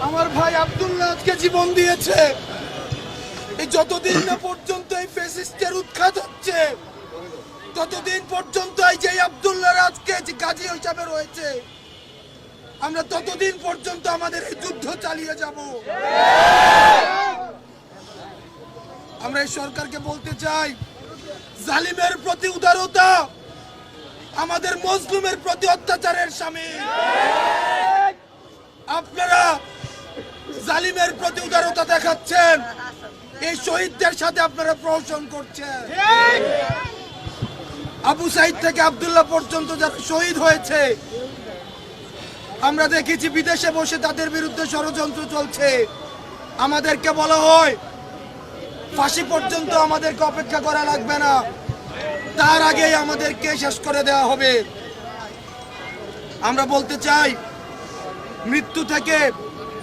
আমার ভাই আব্দুল্লাহ আজকে জীবন দিয়েছে। এই যতদিন না পর্যন্ত এই ফ্যাসিস্টের উৎখাত হচ্ছে, ততদিন পর্যন্ত এই যে আব্দুল্লাহ আজকে যে গাজী হিসাবে রয়েছে, আমরা ততদিন পর্যন্ত আমাদের এই যুদ্ধ চালিয়ে যাব। আমরা এই সরকারকে বলতে চাই, জালিমের প্রতি উদারতা আমাদের মজলুমের প্রতি অত্যাচারের শামিল। আপনারা জালিমের প্রতি উদারতা দেখাচ্ছেন, এই শহীদদের সাথে আপনারা প্রহসন করছেন। আবু সাইদ থেকে আব্দুল্লাহ পর্যন্ত যারা শহীদ হয়েছে, আমরা দেখেছি বিদেশে বসে তাদের বিরুদ্ধে ষড়যন্ত্র চলছে। আমাদেরকে বলা হয় ফাঁসি পর্যন্ত আমাদেরকে অপেক্ষা করা লাগবে না, তার আগেই আমাদেরকে শেষ করে দেওয়া হবে। আমরা বলতে চাই, মৃত্যু থেকে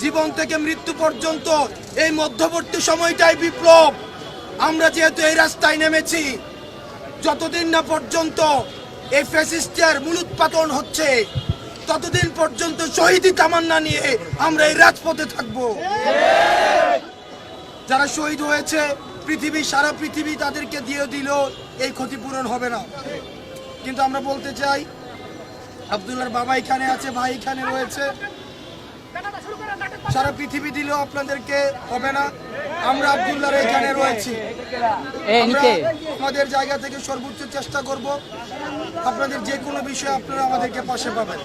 জীবন থেকে মৃত্যু পর্যন্ত এই মধ্যবর্তী সময়টাই বিপ্লব। আমরা যেহেতু এই রাস্তায় নেমেছি, যতদিন না পর্যন্ত এই ফ্যাসিস্টের মূলোৎপাটন হচ্ছে, ততদিন পর্যন্ত শহীদি তামান্না নিয়ে আমরা এই রাজপথে থাকব। যারা শহীদ হয়েছে, সারা পৃথিবী তাদেরকে দিয়ে দিল, এই ক্ষতিপূরণ হবে না। কিন্তু আমরা বলতে চাই, আব্দুল্লাহর বাবা এখানে আছে, ভাই এখানে রয়েছে, সারা পৃথিবী দিলেও আপনাদেরকে হবে না। আমরা আব্দুল্লাহর এখানে রয়েছি, আমাদের জায়গা থেকে সর্বোচ্চ চেষ্টা করব। আপনাদের যে কোনো বিষয়ে আপনারা আমাদেরকে পাশে পাবেন।